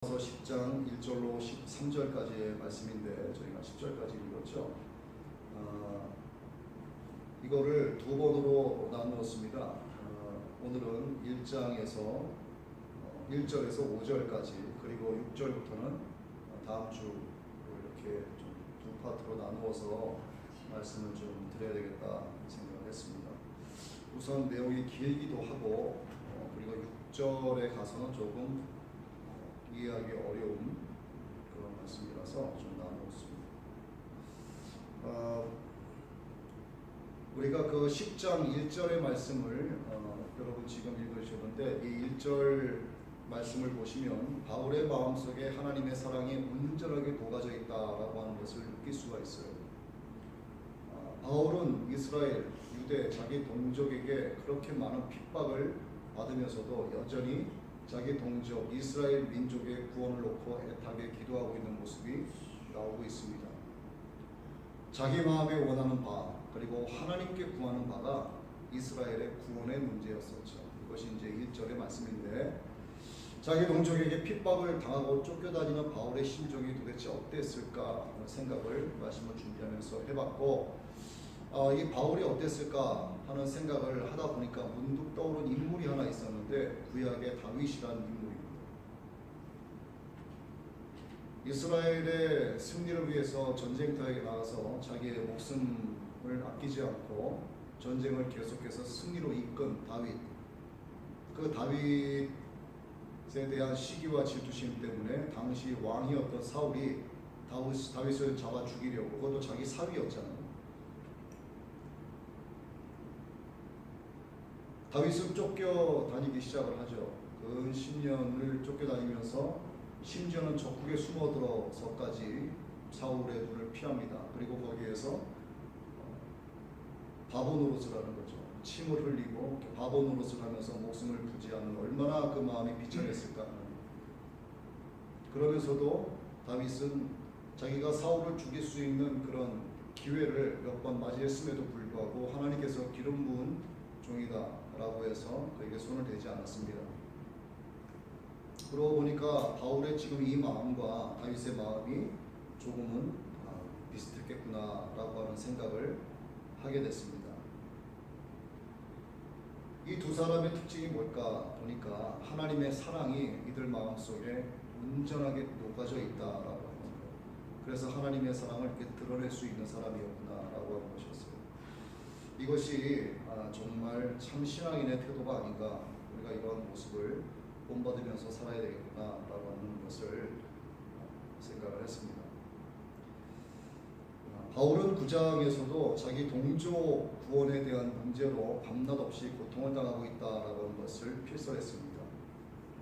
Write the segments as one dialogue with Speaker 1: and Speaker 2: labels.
Speaker 1: 10장 1절로 13절까지의 말씀인데 저희가 10절까지 읽었죠. 이거를 두 번으로 나누었습니다. 오늘은 1장에서 1절에서 5절까지 그리고 6절부터는 다음 주 이렇게 좀 두 파트로 나누어서 말씀을 좀 드려야 되겠다 생각을 했습니다. 우선 내용이 길기도 하고 그리고 6절에 가서는 조금 이해하기 어려운 그런 말씀이라서 좀 나누었습니다. 우리가 그 10장 1절의 말씀을 여러분 지금 읽으셨는데 이 1절 말씀을 보시면 바울의 마음속에 하나님의 사랑이 온전하게 녹아져 있다라고 하는 것을 느낄 수가 있어요. 바울은 이스라엘, 유대, 자기 동족에게 그렇게 많은 핍박을 받으면서도 여전히 자기 동족 이스라엘 민족의 구원을 놓고 애타게 기도하고 있는 모습이 나오고 있습니다. 자기 마음에 원하는 바 그리고 하나님께 구하는 바가 이스라엘의 구원의 문제였었죠. 이것이 이제 1절의 말씀인데 자기 동족에게 핍박을 당하고 쫓겨다니는 바울의 심정이 도대체 어땠을까 하는 생각을 말씀을 준비하면서 해봤고 이 바울이 어땠을까 하는 생각을 하다 보니까 문득 떠오른 인물이 하나 있었는데 구약의 다윗이라는 인물입니다. 이스라엘의 승리를 위해서 전쟁터에 나가서 자기의 목숨을 아끼지 않고 전쟁을 계속해서 승리로 이끈 다윗. 그 다윗에 대한 시기와 질투심 때문에 당시 왕이었던 사울이 다윗을 잡아 죽이려고, 그것도 자기 사위였잖아요. 다윗은 쫓겨다니기 시작을 하죠. 근 10년을 쫓겨다니면서 심지어는 적국에 숨어들어서까지 사울의 눈을 피합니다. 그리고 거기에서 바보 노릇을 하는 거죠. 침을 흘리고 바보 노릇을 하면서 목숨을 부지하는, 얼마나 그 마음이 비천했을까. 그러면서도 다윗은 자기가 사울을 죽일 수 있는 그런 기회를 몇 번 맞이했음에도 불구하고 하나님께서 기름 부은 종이다 라고 해서 그에게 손을 대지 않았습니다. 그러고 보니까 바울의 지금 이 마음과 다윗의 마음이 조금은 비슷했겠구나 라고 하는 생각을 하게 됐습니다. 이 두 사람의 특징이 뭘까 보니까 하나님의 사랑이 이들 마음속에 온전하게 녹아져 있다라고 하는 거예요. 그래서 하나님의 사랑을 이렇게 드러낼 수 있는 사람이었구나 라고 하는 것이었어요. 이것이 정말 참 신앙인의 태도가 아닌가, 우리가 이러한 모습을 본받으면서 살아야 되겠구나 라고 하는 것을 생각을 했습니다. 바울은 9장에서도 자기 동족 구원에 대한 문제로 밤낮 없이 고통을 당하고 있다라고 하는 것을 필설했습니다.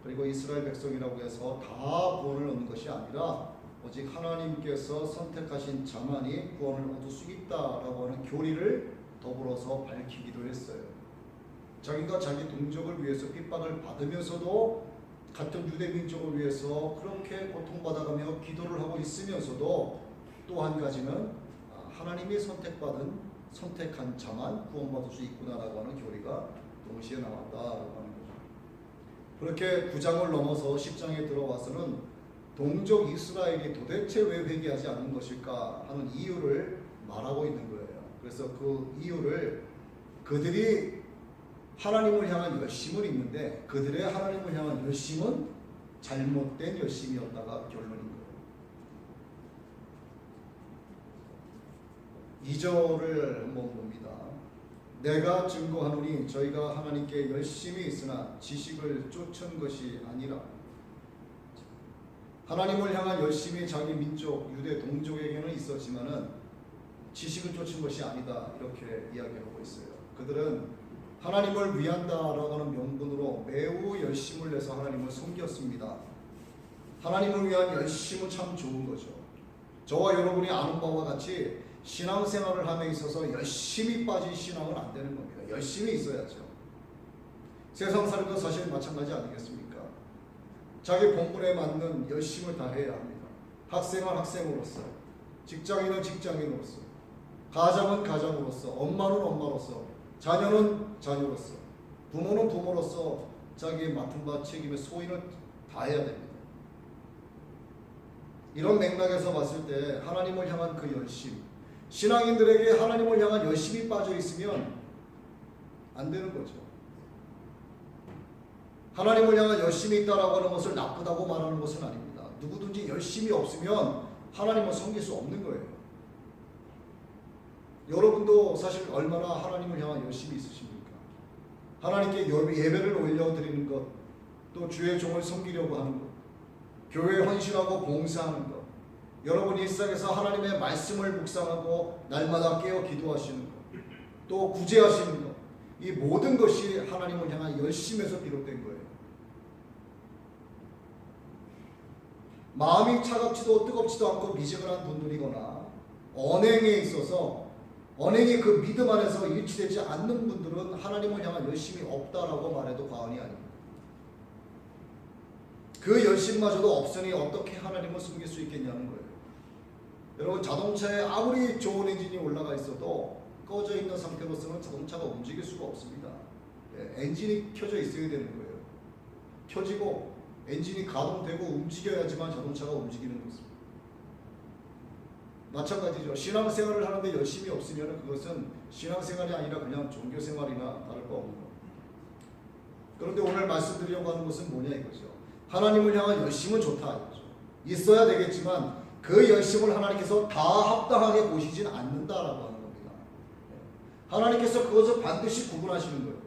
Speaker 1: 그리고 이스라엘 백성이라고 해서 다 구원을 얻는 것이 아니라 오직 하나님께서 선택하신 자만이 구원을 얻을 수 있다라고 하는 교리를 더불어서 밝히기도 했어요. 자기가 자기 동족을 위해서 핍박을 받으면서도 같은 유대 민족을 위해서 그렇게 고통받아가며 기도를 하고 있으면서도 또 한 가지는 하나님이 선택한 자만 구원받을 수 있구나라고 하는 교리가 동시에 나왔다라고 하는 거죠. 그렇게 9장을 넘어서 10장에 들어와서는 동족 이스라엘이 도대체 왜 회개하지 않는 것일까 하는 이유를 말하고 있는 거예요. 그래서 그 이유를 그들이 하나님을 향한 열심은 있는데 그들의 하나님을 향한 열심은 잘못된 열심이었다가 결론인 거예요. 2절을 한번 봅니다. 내가 증거하노니 저희가 하나님께 열심히 있으나 지식을 쫓은 것이 아니라. 하나님을 향한 열심이 자기 민족 유대 동족에게는 있었지만은 지식을 쫓은 것이 아니다, 이렇게 이야기하고 있어요. 그들은 하나님을 위한다라고 하는 명분으로 매우 열심을 내서 하나님을 섬겼습니다. 하나님을 위한 열심은 참 좋은 거죠. 저와 여러분이 아는 바와 같이 신앙생활을 함에 있어서 열심히 빠진 신앙은 안 되는 겁니다. 열심히 있어야죠. 세상 살이도 사실 마찬가지 아니겠습니까? 자기 본분에 맞는 열심을 다해야 합니다. 학생은 학생으로서, 직장인은 직장인으로서, 가장은 가장으로서, 엄마는 엄마로서, 자녀는 자녀로서, 부모는 부모로서 자기의 맡은 바 책임의 소인을 다해야 됩니다. 이런 맥락에서 봤을 때 하나님을 향한 그 열심, 신앙인들에게 하나님을 향한 열심이 빠져 있으면 안 되는 거죠. 하나님을 향한 열심이 있다라고 하는 것을 나쁘다고 말하는 것은 아닙니다. 누구든지 열심이 없으면 하나님을 섬길 수 없는 거예요. 여러분도 사실 얼마나 하나님을 향한 열심이 있으십니까? 하나님께 예배를 올려드리는 것, 또 주의 종을 섬기려고 하는 것, 교회에 헌신하고 봉사하는 것, 여러분 일상에서 하나님의 말씀을 묵상하고 날마다 깨어 기도하시는 것, 또 구제하시는 것, 이 모든 것이 하나님을 향한 열심에서 비롯된 거예요. 마음이 차갑지도 뜨겁지도 않고 미지근한 분들이거나 언행에 있어서 언행이 그 믿음 안에서 일치되지 않는 분들은 하나님을 향한 열심이 없다라고 말해도 과언이 아닙니다. 그 열심마저도 없으니 어떻게 하나님을 숨길 수 있겠냐는 거예요. 여러분 자동차에 아무리 좋은 엔진이 올라가 있어도 꺼져 있는 상태로서는 자동차가 움직일 수가 없습니다. 엔진이 켜져 있어야 되는 거예요. 켜지고 엔진이 가동되고 움직여야지만 자동차가 움직이는 것입니다. 마찬가지죠. 신앙생활을 하는데 열심이 없으면 그것은 신앙생활이 아니라 그냥 종교생활이나 다를 바 없는 겁니다. 그런데 오늘 말씀드리려고 하는 것은 뭐냐 이거죠. 하나님을 향한 열심은 좋다 이거죠. 있어야 되겠지만 그 열심을 하나님께서 다 합당하게 보시진 않는다라고 하는 겁니다. 하나님께서 그것을 반드시 구분하시는 거예요.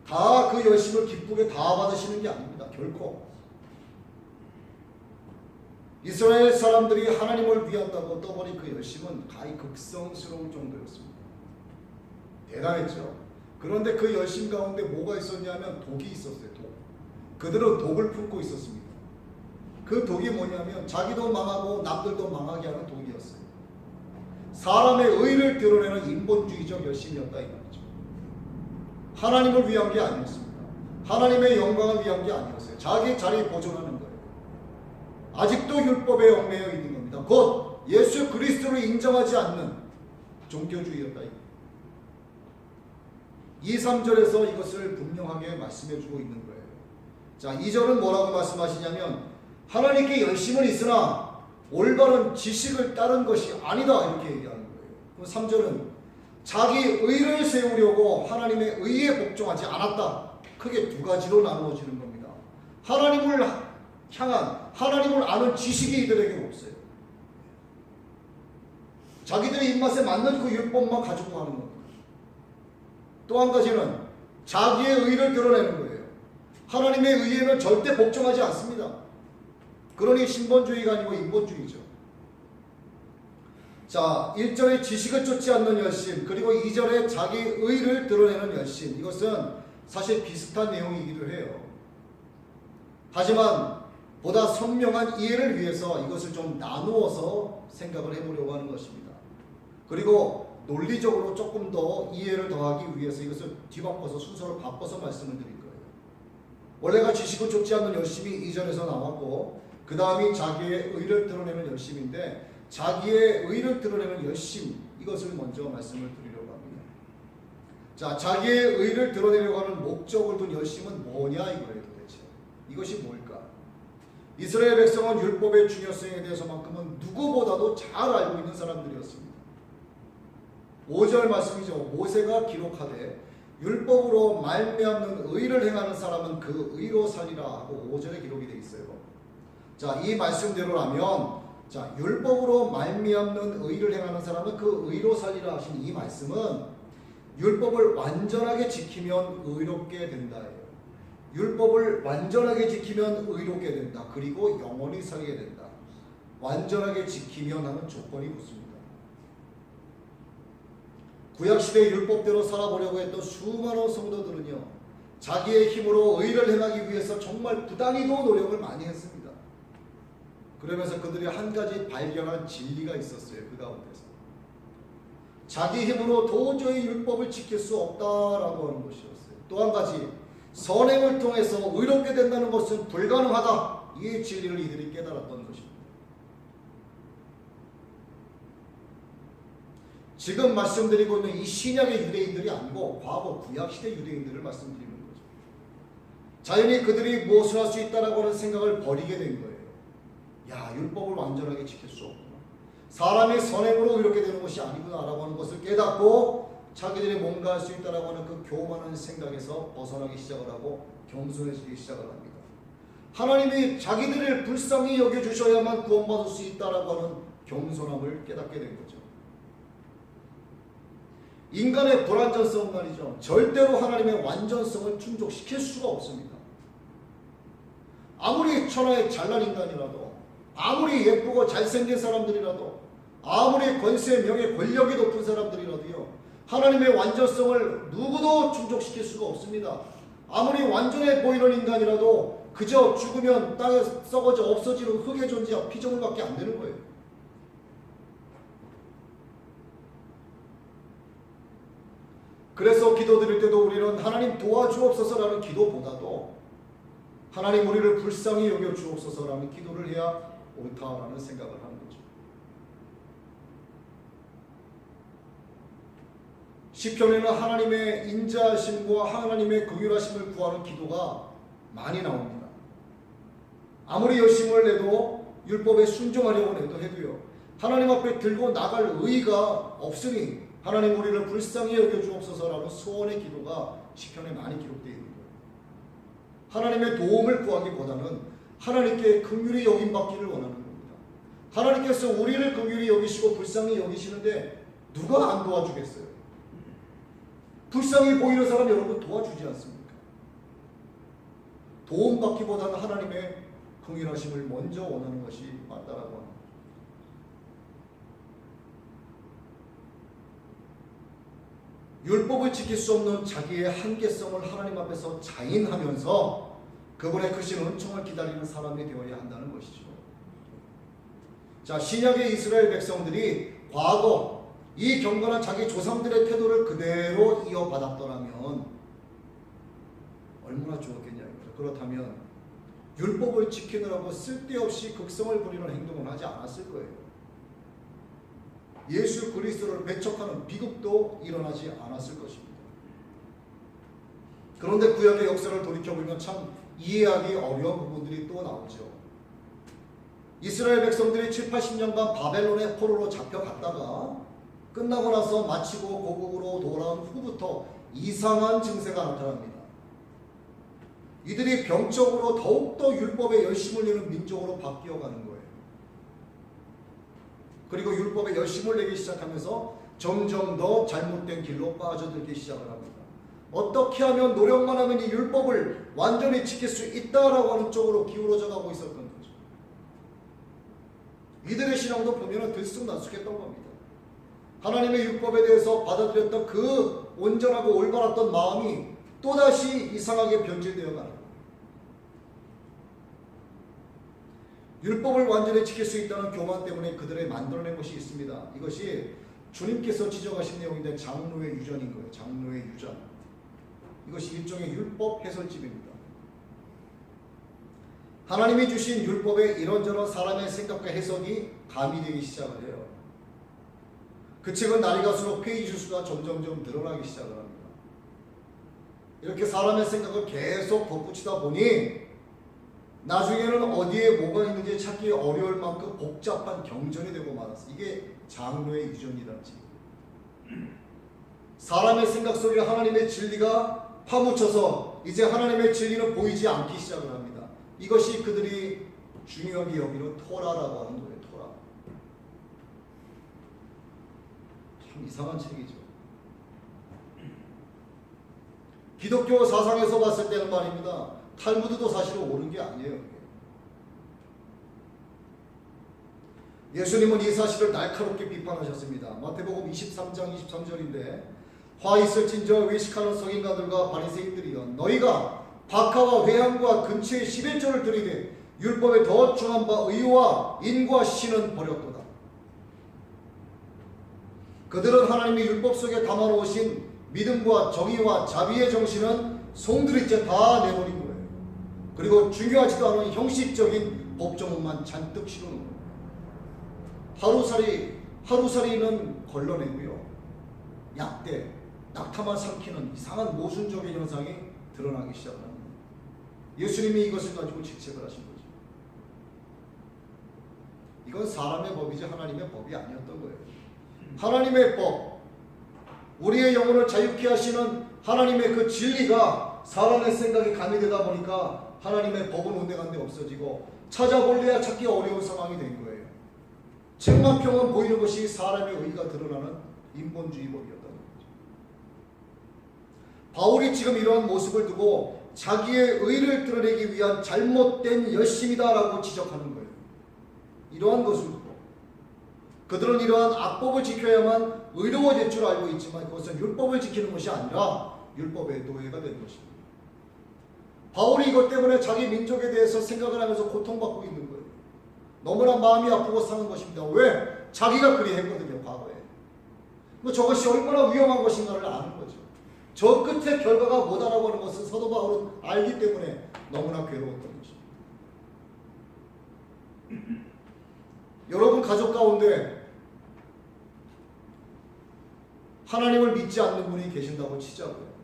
Speaker 1: 다 그 열심을 기쁘게 다 받으시는 게 아닙니다. 결코. 이스라엘 사람들이 하나님을 위한다고 떠버린 그 열심은 가히 극성스러울 정도였습니다. 대단했죠. 그런데 그 열심 가운데 뭐가 있었냐면 독이 있었어요. 독. 그들은 독을 품고 있었습니다. 그 독이 뭐냐면 자기도 망하고 남들도 망하게 하는 독이었어요. 사람의 의를 드러내는 인본주의적 열심이었다 이 말이죠. 하나님을 위한 게 아니었습니다. 하나님의 영광을 위한 게 아니었어요. 자기 자리 보존하는 거예요. 아직도 율법에 얽매여 있는 겁니다. 곧 예수 그리스도를 인정하지 않는 종교주의였다. 2, 3절에서 이것을 분명하게 말씀해주고 있는 거예요. 자, 2절은 뭐라고 말씀하시냐면 하나님께 열심은 있으나 올바른 지식을 따른 것이 아니다 이렇게 얘기하는 거예요. 3절은 자기 의를 세우려고 하나님의 의에 복종하지 않았다. 크게 두 가지로 나누어지는 겁니다. 하나님을 향한 하나님을 아는 지식이 이들에게 없어요. 자기들의 입맛에 맞는 그 율법만 가지고 하는 겁니다. 또 한 가지는 자기의 의를 드러내는 거예요. 하나님의 의에는 절대 복종하지 않습니다. 그러니 신본주의가 아니고 인본주의죠. 자, 1절에 지식을 쫓지 않는 열심, 그리고 2절에 자기 의를 드러내는 열심, 이것은 사실 비슷한 내용이기도 해요. 하지만 보다 선명한 이해를 위해서 이것을 좀 나누어서 생각을 해보려고 하는 것입니다. 그리고 논리적으로 조금 더 이해를 더하기 위해서 이것을 뒤바꿔서 순서를 바꿔서 말씀을 드릴 거예요. 원래가 지식을 쫓지 않는 열심이 2절에서 나왔고 그 다음이 자기의 의를 드러내는 열심인데 자기의 의를 드러내는 열심, 이것을 먼저 말씀을 드리려고 합니다. 자, 자기의 의를 드러내려고 하는 목적을 둔 열심은 뭐냐 이거예요 도대체. 이것이 뭘까? 이스라엘 백성은 율법의 중요성에 대해서만큼은 누구보다도 잘 알고 있는 사람들이었습니다. 5절 말씀이죠. 모세가 기록하되 율법으로 말미암는 의를 행하는 사람은 그 의로 살리라 하고 5절에 기록이 되어 있어요. 자, 이 말씀대로라면 자, 율법으로 말미암는 의를 행하는 사람은 그 의로 살리라 하신 이 말씀은 율법을 완전하게 지키면 의롭게 된다예요. 율법을 완전하게 지키면 의롭게 된다. 그리고 영원히 살게 된다. 완전하게 지키면 하는 조건이 붙습니다. 구약시대 율법대로 살아보려고 했던 수많은 성도들은요, 자기의 힘으로 의를 행하기 위해서 정말 부단히도 노력을 많이 했습니다. 그러면서 그들이 한 가지 발견한 진리가 있었어요. 그 가운데서 자기 힘으로 도저히 율법을 지킬 수 없다라고 하는 것이었어요. 또 한 가지, 선행을 통해서 의롭게 된다는 것은 불가능하다. 이 진리를 이들이 깨달았던 것입니다. 지금 말씀드리고 있는 이 신약의 유대인들이 아니고 과거 구약시대 유대인들을 말씀드리는 거죠. 자연히 그들이 무엇을 할 수 있다라고 하는 생각을 버리게 된 거예요. 야, 율법을 완전하게 지킬 수 없구나. 사람의 선행으로 이렇게 되는 것이 아니구나라고 하는 것을 깨닫고 자기들이 뭔가 할 수 있다라고 하는 그 교만한 생각에서 벗어나기 시작을 하고 겸손해지기 시작을 합니다. 하나님이 자기들을 불쌍히 여겨주셔야만 구원받을 수 있다라고 하는 겸손함을 깨닫게 된 거죠. 인간의 불완전성 말이죠. 절대로 하나님의 완전성을 충족시킬 수가 없습니다. 아무리 천하의 잘난 인간이라도, 아무리 예쁘고 잘생긴 사람들이라도, 아무리 권세, 명예, 권력이 높은 사람들이라도요, 하나님의 완전성을 누구도 충족시킬 수가 없습니다. 아무리 완전해 보이는 인간이라도 그저 죽으면 땅에 썩어져 없어지는 흙의 존재와 피조물밖에 안 되는 거예요. 그래서 기도드릴 때도 우리는 하나님 도와주옵소서라는 기도보다도 하나님 우리를 불쌍히 여겨주옵소서라는 기도를 해야 옳다라는 생각을 하는 거죠. 시편에는 하나님의 인자하심과 하나님의 긍휼하심을 구하는 기도가 많이 나옵니다. 아무리 열심을 내도 율법에 순종하려고 해도요, 하나님 앞에 들고 나갈 의의가 없으니 하나님 우리를 불쌍히 여겨주옵소서라는 소원의 기도가 시편에 많이 기록되어 있는 거예요. 하나님의 도움을 구하기보다는 하나님께 긍휼히 여김받기를 원하는 겁니다. 하나님께서 우리를 긍휼히 여기시고 불쌍히 여기시는데 누가 안 도와주겠어요? 불쌍히 보이는 사람 여러분 도와주지 않습니까? 도움받기보다는 하나님의 긍휼하심을 먼저 원하는 것이 맞다라고 합니다. 율법을 지킬 수 없는 자기의 한계성을 하나님 앞에서 자인하면서 그분의 크신 은총을 기다리는 사람이 되어야 한다는 것이죠. 자, 신약의 이스라엘 백성들이 과거 이 경건한 자기 조상들의 태도를 그대로 이어받았더라면 얼마나 좋았겠냐고요. 그렇다면 율법을 지키느라고 쓸데없이 극성을 부리는 행동은 하지 않았을 거예요. 예수 그리스도를 배척하는 비극도 일어나지 않았을 것입니다. 그런데 구약의 역사를 돌이켜보면 참 이해하기 어려운 부분들이 또 나오죠. 이스라엘 백성들이 7, 80년간 바벨론의 포로로 잡혀갔다가 끝나고 나서 마치고 고국으로 돌아온 후부터 이상한 증세가 나타납니다. 이들이 병적으로 더욱더 율법에 열심을 내는 민족으로 바뀌어가는 거예요. 그리고 율법에 열심을 내기 시작하면서 점점 더 잘못된 길로 빠져들기 시작을 합니다. 어떻게 하면 노력만 하면 이 율법을 완전히 지킬 수 있다라고 하는 쪽으로 기울어져 가고 있었던 거죠. 이들의 신앙도 보면 들쑥날쑥했던 겁니다. 하나님의 율법에 대해서 받아들였던 그 온전하고 올바랐던 마음이 또다시 이상하게 변질되어 가는 거예요. 율법을 완전히 지킬 수 있다는 교만 때문에 그들이 만들어낸 것이 있습니다. 이것이 주님께서 지적하신 내용인데 장로의 유전인 거예요. 장로의 유전. 이것이 일종의 율법 해설집입니다. 하나님이 주신 율법에 이런저런 사람의 생각과 해석이 가미되기 시작을 해요. 그 책은 날이 갈수록 페이지 수가 점점점 늘어나기 시작을 합니다. 이렇게 사람의 생각을 계속 덧붙이다 보니 나중에는 어디에 뭐가 있는지 찾기 어려울 만큼 복잡한 경전이 되고 말았어. 이게 장로의 유전이라는 책이에요. 사람의 생각 속에 하나님의 진리가 파묻혀서 이제 하나님의 진리는 보이지 않기 시작을 합니다. 이것이 그들이 중요하게 여기는 토라라고 하는 거예요. 토라. 참 이상한 책이죠. 기독교 사상에서 봤을 때는 말입니다. 탈무드도 사실은 옳은 게 아니에요. 예수님은 이 사실을 날카롭게 비판하셨습니다. 마태복음 23장 23절인데 화 있을진저 외식하는 성인가들과 바리새인들이여 너희가 박하와 회향과 근처에 11조를 들이되 율법에 더 중한 바 의와 인과 신은 버렸도다. 그들은 하나님의 율법 속에 담아놓으신 믿음과 정의와 자비의 정신은 송두리째 다 내버린 거예요. 그리고 중요하지도 않은 형식적인 법조문만 잔뜩 치르는 거예요. 하루살이는 걸러내고요. 약대, 낙타만 삼키는 이상한 모순적인 현상이 드러나기 시작합니다. 예수님이 이것을 가지고 질책을 하신 거죠. 이건 사람의 법이지 하나님의 법이 아니었던 거예요. 하나님의 법, 우리의 영혼을 자유케 하시는 하나님의 그 진리가 사람의 생각에 가미되다 보니까 하나님의 법은 온데간데 없어지고 찾아볼래야 찾기 어려운 상황이 된 거예요. 책만평은 보이는 것이 사람의 의가 드러나는 인본주의 법이었던 거죠. 바울이 지금 이러한 모습을 두고 자기의 의를 드러내기 위한 잘못된 열심이다라고 지적하는 거예요. 이러한 것을 두고 그들은 이러한 악법을 지켜야만 의로워질 줄 알고 있지만 그것은 율법을 지키는 것이 아니라 율법의 노예가 되는 것입니다. 바울이 이것 때문에 자기 민족에 대해서 생각을 하면서 고통받고 있는 거예요. 너무나 마음이 아프고 사는 것입니다. 왜? 자기가 그리했거든요. 과거에. 저것이 얼마나 위험한 것인가를 아는 거죠. 저 끝에 결과가 뭐다라고 하는 것은 사도 바울은 알기 때문에 너무나 괴로웠던 것입니다. 여러분 가족 가운데 하나님을 믿지 않는 분이 계신다고 치자고요.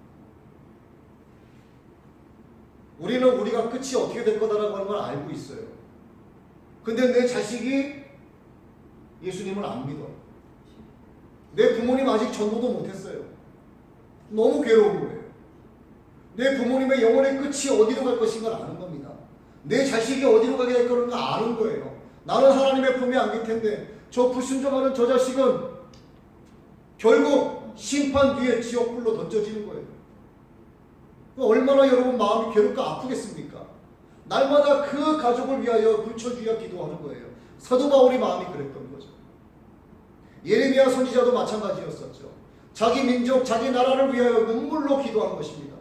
Speaker 1: 우리는 우리가 끝이 어떻게 될 거다라고 하는 걸 알고 있어요. 근데 내 자식이 예수님을 안 믿어. 내 부모님 아직 전도도 못했어요. 너무 괴로운 거예요. 내 부모님의 영혼의 끝이 어디로 갈 것인가 아는 겁니다. 내 자식이 어디로 가게 될 거는 아는 거예요. 나는 하나님의 품에 안길 텐데 저 불순종하는 저 자식은 결국 심판 뒤에 지옥불로 던져지는 거예요. 얼마나 여러분 마음이 괴롭고 아프겠습니까? 날마다 그 가족을 위하여 불철주야 기도하는 거예요. 사도 바울이 마음이 그랬던 거죠. 예레미야 선지자도 마찬가지였었죠. 자기 민족, 자기 나라를 위하여 눈물로 기도한 것입니다.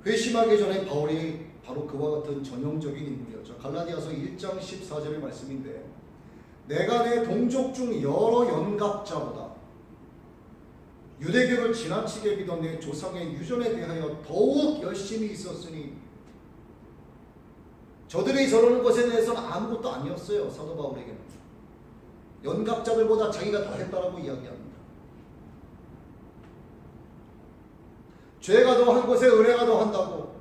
Speaker 1: 회심하기 전에 바울이 바로 그와 같은 전형적인 인물이었죠. 갈라디아서 1장 14절의 말씀인데 내가 내 동족 중 여러 연갑자보다 유대교를 지나치게 믿던 내 조상의 유전에 대하여 더욱 열심히 있었으니 저들이 저러는 것에 대해서는 아무것도 아니었어요. 사도 바울에게는. 연갑자들보다 자기가 더 했다라고 이야기합니다. 죄가 더한 것에 은혜가 더한다고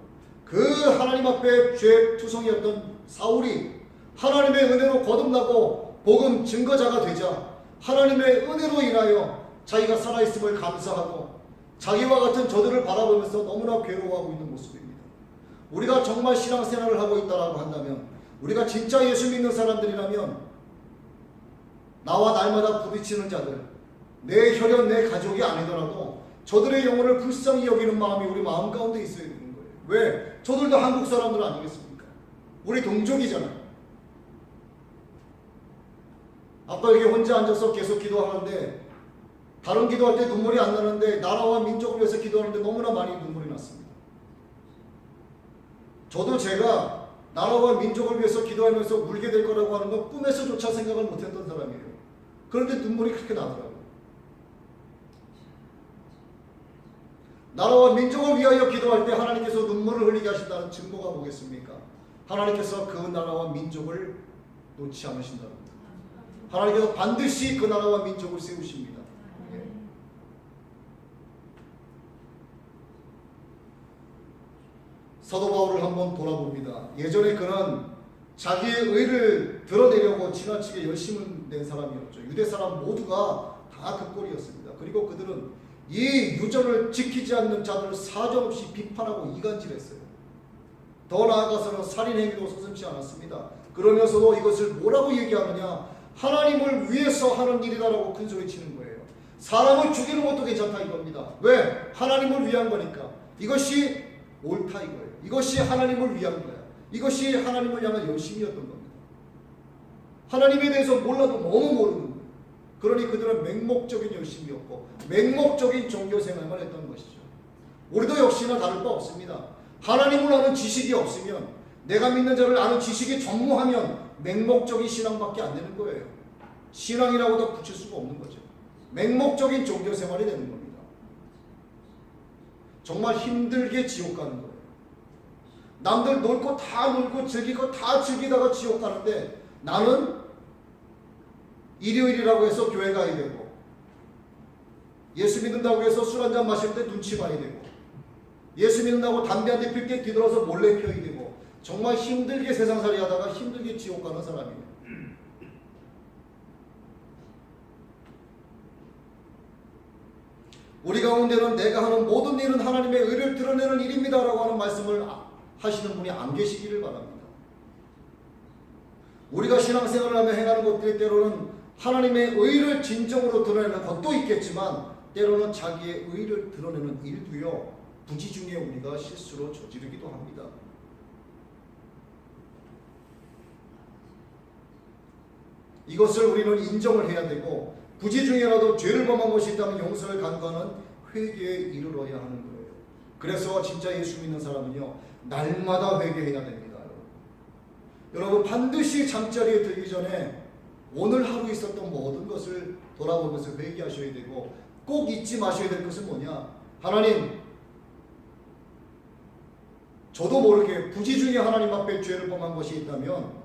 Speaker 1: 그 하나님 앞에 죄투성이었던 사울이 하나님의 은혜로 거듭나고 복음 증거자가 되자 하나님의 은혜로 인하여 자기가 살아있음을 감사하고 자기와 같은 저들을 바라보면서 너무나 괴로워하고 있는 모습입니다. 우리가 정말 신앙생활을 하고 있다고 한다면 우리가 진짜 예수 믿는 사람들이라면 나와 날마다 부딪히는 자들 내 혈연 내 가족이 아니더라도 저들의 영혼을 불쌍히 여기는 마음이 우리 마음 가운데 있어야 되는 거예요. 왜? 저들도 한국 사람들 아니겠습니까? 우리 동족이잖아요. 아까 여기 혼자 앉아서 계속 기도하는데 다른 기도할 때 눈물이 안 나는데 나라와 민족을 위해서 기도하는데 너무나 많이 눈물이 났습니다. 저도 제가 나라와 민족을 위해서 기도하면서 울게 될 거라고 하는 건 꿈에서조차 생각을 못했던 사람이에요. 그런데 눈물이 그렇게 나더라고요. 나라와 민족을 위하여 기도할 때 하나님께서 눈물을 흘리게 하신다는 증거가 뭐겠습니까? 하나님께서 그 나라와 민족을 놓지 않으신다는 겁니다. 하나님께서 반드시 그 나라와 민족을 세우십니다. 예. 사도 바울을 한번 돌아봅니다. 예전에 그는 자기의 의를 드러내려고 지나치게 열심을 낸 사람이었죠. 유대 사람 모두가 다 그 꼴이었습니다. 그리고 그들은 이 유전을 지키지 않는 자들을 사정없이 비판하고 이간질했어요. 더 나아가서는 살인행위도 서슴지 않았습니다. 그러면서도 이것을 뭐라고 얘기하느냐? 하나님을 위해서 하는 일이다라고 큰소리치는 거예요. 사람을 죽이는 것도 괜찮다 이겁니다. 왜? 하나님을 위한 거니까. 이것이 옳다 이거예요. 이것이 하나님을 위한 거야. 이것이 하나님을 향한 열심이었던 겁니다. 하나님에 대해서 몰라도 너무 모르는 거예요. 그러니 그들은 맹목적인 열심이었고 맹목적인 종교생활만 했던 것이죠. 우리도 역시나 다를 바 없습니다. 하나님을 아는 지식이 없으면 내가 믿는 자를 아는 지식이 전무하면 맹목적인 신앙밖에 안 되는 거예요. 신앙이라고도 붙일 수가 없는 거죠. 맹목적인 종교생활이 되는 겁니다. 정말 힘들게 지옥 가는 거예요. 남들 놀 거 다 놀고 즐길 거 다 즐기다가 지옥 가는데 나는 일요일이라고 해서 교회 가야 되고, 예수 믿는다고 해서 술 한잔 마실 때 눈치 봐야 되고, 예수 믿는다고 담배 한 대 필 때 뒤돌아서 몰래 펴야 되고, 정말 힘들게 세상살이 하다가 힘들게 지옥 가는 사람이에요. 우리 가운데는 내가 하는 모든 일은 하나님의 의를 드러내는 일입니다 라고 하는 말씀을 하시는 분이 안 계시기를 바랍니다. 우리가 신앙생활을 하며 행하는 것들이 때로는 하나님의 의를 진정으로 드러내는 것도 있겠지만, 때로는 자기의 의를 드러내는 일도요, 부지 중에 우리가 실수로 저지르기도 합니다. 이것을 우리는 인정을 해야 되고, 부지 중에라도 죄를 범한 것이 있다면 용서를 간구하는 회개에 이르러야 하는 거예요. 그래서 진짜 예수 믿는 사람은요, 날마다 회개해야 됩니다. 여러분, 반드시 잠자리에 들기 전에 오늘 하루 있었던 모든 것을 돌아보면서 회개하셔야 되고, 꼭 잊지 마셔야 될 것은 뭐냐? 하나님, 저도 모르게 부지 중에 하나님 앞에 죄를 범한 것이 있다면,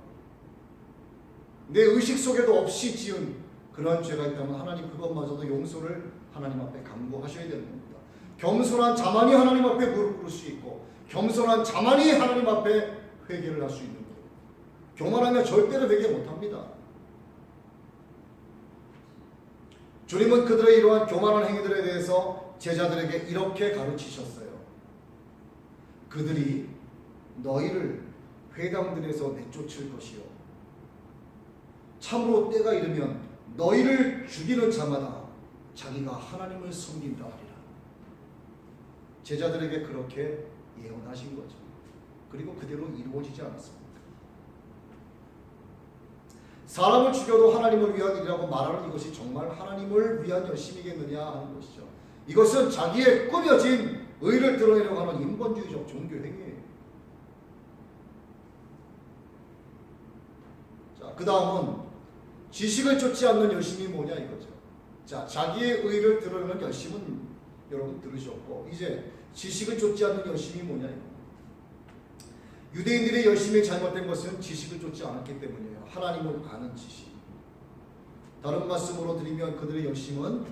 Speaker 1: 내 의식 속에도 없이 지은 그러한 죄가 있다면 하나님 그것마저도 용서를 하나님 앞에 간구하셔야 되는 겁니다. 겸손한 자만이 하나님 앞에 무릎 꿇을 수 있고, 겸손한 자만이 하나님 앞에 회개를 할 수 있는 거예요. 교만하면 절대로 회개 못합니다. 주님은 그들의 이러한 교만한 행위들에 대해서 제자들에게 이렇게 가르치셨어요. 그들이 너희를 회당들에서 내쫓을 것이요, 참으로 때가 이르면 너희를 죽이는 자마다 자기가 하나님을 섬긴다 하리라. 제자들에게 그렇게 예언하신 거죠. 그리고 그대로 이루어지지 않았습니다. 사람을 죽여도 하나님을 위한 일이라고 말하는 이것이 정말 하나님을 위한 열심이겠느냐 하는 것이죠. 이것은 자기의 꾸며진 의를 드러내려고 하는 인본주의적 종교 행위예요. 자, 그 다음은 지식을 쫓지 않는 열심이 뭐냐 이거죠. 자, 자기의 의를 드러내는 열심은 여러분 들으셨고, 이제 지식을 쫓지 않는 열심이 뭐냐 이거. 유대인들의 열심이 잘못된 것은 지식을 쫓지 않았기 때문이에요. 하나님을 아는 지식. 다른 말씀으로 드리면 그들의 열심은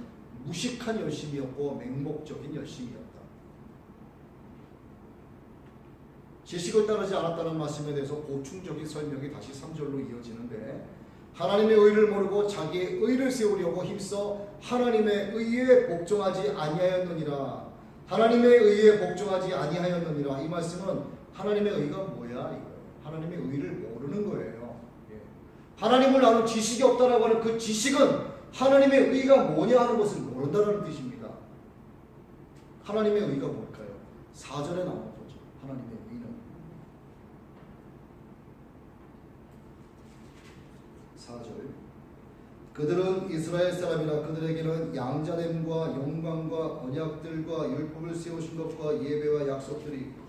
Speaker 1: 무식한 열심이었고 맹목적인 열심이었다. 지식을 따르지 않았다는 말씀에 대해서 보충적인 설명이 다시 3절로 이어지는데, 하나님의 의를 모르고 자기의 의를 세우려고 힘써 하나님의 의에 복종하지 아니하였느니라. 하나님의 의에 복종하지 아니하였느니라. 이 말씀은 하나님의 의가 뭐야 이거예요. 하나님의 의를 모르는 거예요. 하나님을 아는 지식이 없다라고 하는 그 지식은 하나님의 의가 뭐냐 하는 것을 모른다는 뜻입니다. 하나님의 의가 뭘까요? 4절에 나와 보죠. 하나님의 의는 4절, 그들은 이스라엘 사람이라 그들에게는 양자됨과 영광과 언약들과 율법을 세우신 것과 예배와 약속들이 있고,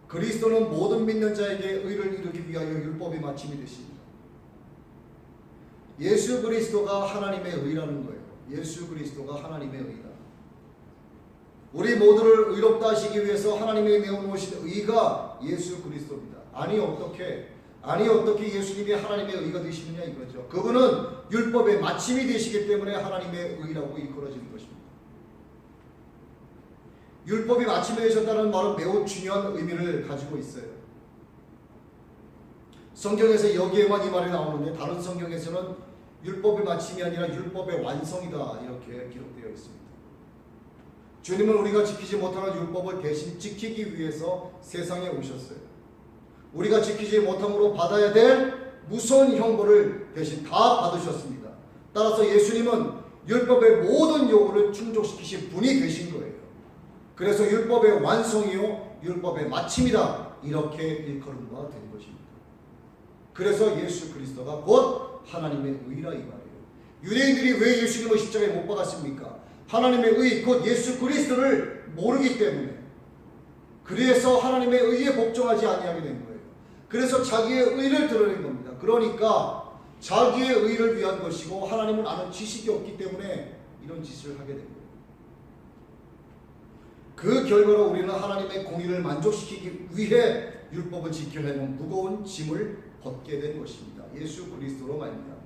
Speaker 1: 그리스도는 모든 믿는 자에게 의를 이루기 위하여 율법의 마침이 되십니다. 예수 그리스도가 하나님의 의라는 거예요. 예수 그리스도가 하나님의 의다. 우리 모두를 의롭다 하시기 위해서 하나님의 내어놓으신 의가 예수 그리스도입니다. 아니 어떻게 예수님이 하나님의 의가 되시느냐 이거죠. 그분은 율법의 마침이 되시기 때문에 하나님의 의라고 일컬어지는 것입니다. 율법이 마침이 되셨다는 말은 매우 중요한 의미를 가지고 있어요. 성경에서 여기에만 이 말이 나오는데, 다른 성경에서는 율법의 마침이 아니라 율법의 완성이다 이렇게 기록되어 있습니다. 주님은 우리가 지키지 못하는 율법을 대신 지키기 위해서 세상에 오셨어요. 우리가 지키지 못함으로 받아야 될 무서운 형벌을 대신 다 받으셨습니다. 따라서 예수님은 율법의 모든 요구를 충족시키신 분이 되신 거예요. 그래서 율법의 완성이요 율법의 마침이다 이렇게 일컬은 바가 된 것입니다. 그래서 예수 그리스도가 곧 하나님의 의라 이 말이에요. 유대인들이 왜 예수님을 십자가에 못 박았습니까? 하나님의 의 곧 예수 그리스도를 모르기 때문에, 그래서 하나님의 의에 복종하지 아니하게 된 거예요. 그래서 자기의 의를 드러낸 겁니다. 그러니까 자기의 의를 위한 것이고 하나님을 아는 지식이 없기 때문에 이런 짓을 하게 된 거예요. 그 결과로 우리는 하나님의 공의를 만족시키기 위해 율법을 지키려는 무거운 짐을 벗게 된 것입니다. 예수 그리스도로 말미암아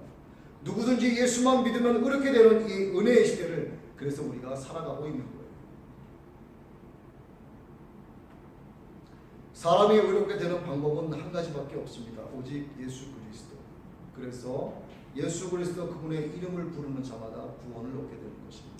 Speaker 1: 누구든지 예수만 믿으면 의롭게 되는 이 은혜의 시대를 그래서 우리가 살아가고 있는 거예요. 사람이 의롭게 되는 방법은 한 가지밖에 없습니다. 오직 예수 그리스도. 그래서 예수 그리스도 그분의 이름을 부르는 자마다 구원을 얻게 되는 것입니다.